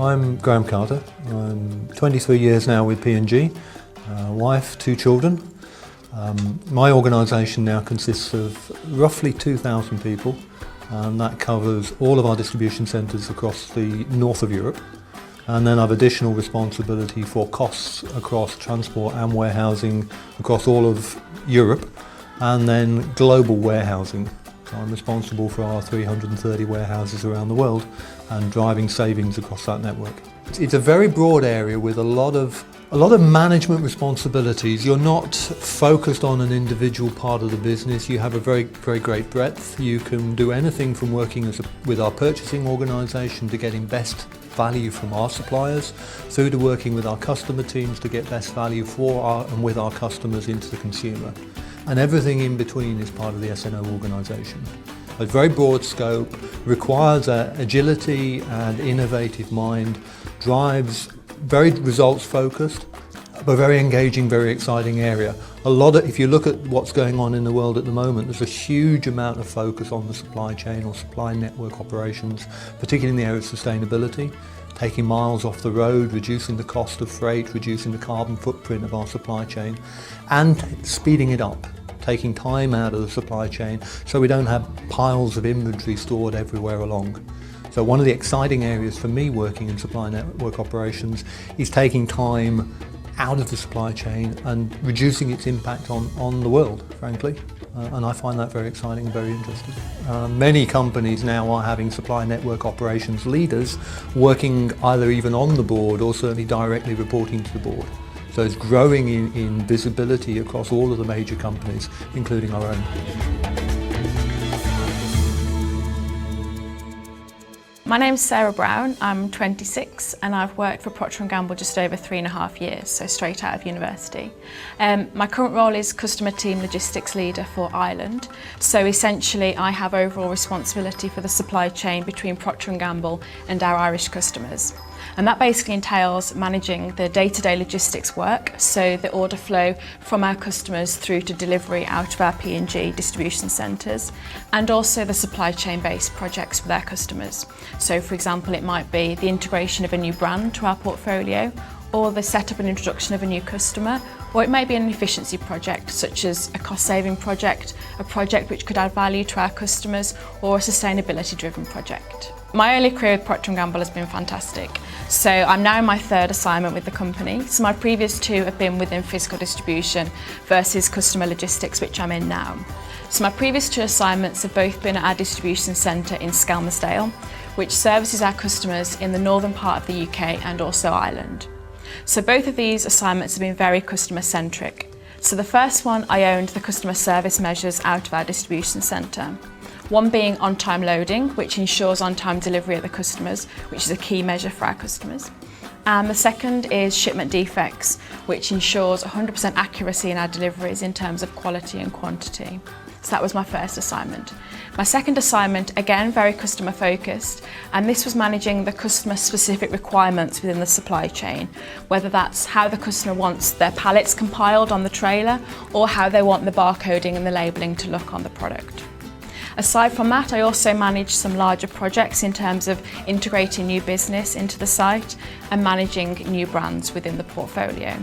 I'm Graham Carter. I'm 23 years now with P&G, wife, 2 children. My organisation now consists of roughly 2,000 people, and that covers all of our distribution centres across the north of Europe. And then I've additional responsibility for costs across transport and warehousing across all of Europe, and then global warehousing. So I'm responsible for our 330 warehouses around the world and driving savings across that network. It's a very broad area with a lot of management responsibilities. You're not focused on an individual part of the business. You have a very great breadth. You can do anything from working with our purchasing organisation to getting best value from our suppliers, through to working with our customer teams to get best value for and with our customers into the consumer. And everything in between is part of the S&O organisation. A very broad scope, requires agility and innovative mind, drives very results focused, but very engaging, very exciting area. If you look at what's going on in the world at the moment, there's a huge amount of focus on the supply chain or supply network operations, particularly in the area of sustainability, taking miles off the road, reducing the cost of freight, reducing the carbon footprint of our supply chain, and speeding it up, taking time out of the supply chain so we don't have piles of inventory stored everywhere along. So one of the exciting areas for me working in supply network operations is taking time out of the supply chain and reducing its impact on the world, frankly. And I find that very exciting and very interesting. Many companies now are having supply network operations leaders working either even on the board or certainly directly reporting to the board. So it's growing in visibility across all of the major companies, including our own. My name's Sarah Brown, I'm 26 and I've worked for Procter & Gamble just over 3.5 years, so straight out of university. My current role is Customer Team Logistics Leader for Ireland, so essentially I have overall responsibility for the supply chain between Procter & Gamble and our Irish customers. And that basically entails managing the day-to-day logistics work, so the order flow from our customers through to delivery out of our P&G distribution centres, and also the supply chain-based projects with our customers. So for example, it might be the integration of a new brand to our portfolio, or the setup and introduction of a new customer, or it may be an efficiency project such as a cost-saving project, a project which could add value to our customers, or a sustainability-driven project. My early career with Procter & Gamble has been fantastic. So I'm now in my 3rd assignment with the company. So my previous 2 have been within physical distribution versus customer logistics, which I'm in now. So my previous 2 assignments have both been at our distribution centre in Skelmersdale, which services our customers in the northern part of the UK and also Ireland. So both of these assignments have been very customer centric. So the first one, I owned the customer service measures out of our distribution centre. One being on-time loading, which ensures on-time delivery at the customers, which is a key measure for our customers. And the second is shipment defects, which ensures 100% accuracy in our deliveries in terms of quality and quantity. So that was my first assignment. My second assignment, again, very customer focused, and this was managing the customer specific requirements within the supply chain, whether that's how the customer wants their pallets compiled on the trailer or how they want the barcoding and the labelling to look on the product. Aside from that, I also manage some larger projects in terms of integrating new business into the site and managing new brands within the portfolio.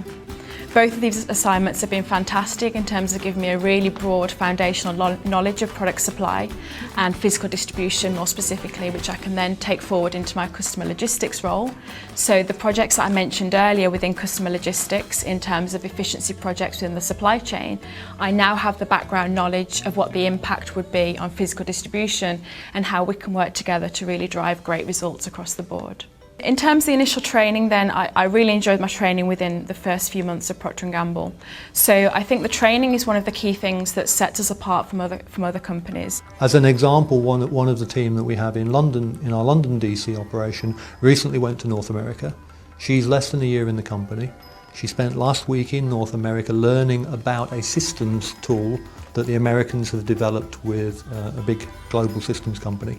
Both of these assignments have been fantastic in terms of giving me a really broad foundational knowledge of product supply and physical distribution more specifically, which I can then take forward into my customer logistics role. So the projects that I mentioned earlier within customer logistics in terms of efficiency projects within the supply chain, I now have the background knowledge of what the impact would be on physical distribution and how we can work together to really drive great results across the board. In terms of the initial training then, I really enjoyed my training within the first few months of Procter & Gamble. So I think the training is one of the key things that sets us apart from other companies. As an example, one of the team that we have in London, in our London DC operation, recently went to North America. She's less than a year in the company. She spent last week in North America learning about a systems tool that the Americans have developed with a big global systems company.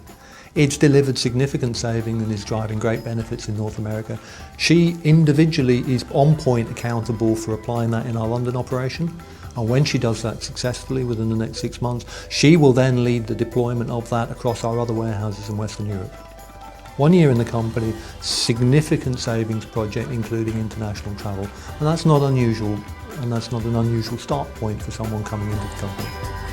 It's delivered significant saving and is driving great benefits in North America. She individually is on point accountable for applying that in our London operation. And when she does that successfully within the next 6 months, she will then lead the deployment of that across our other warehouses in Western Europe. 1 year in the company, significant savings project including international travel, and that's not unusual, and that's not an unusual start point for someone coming into the company.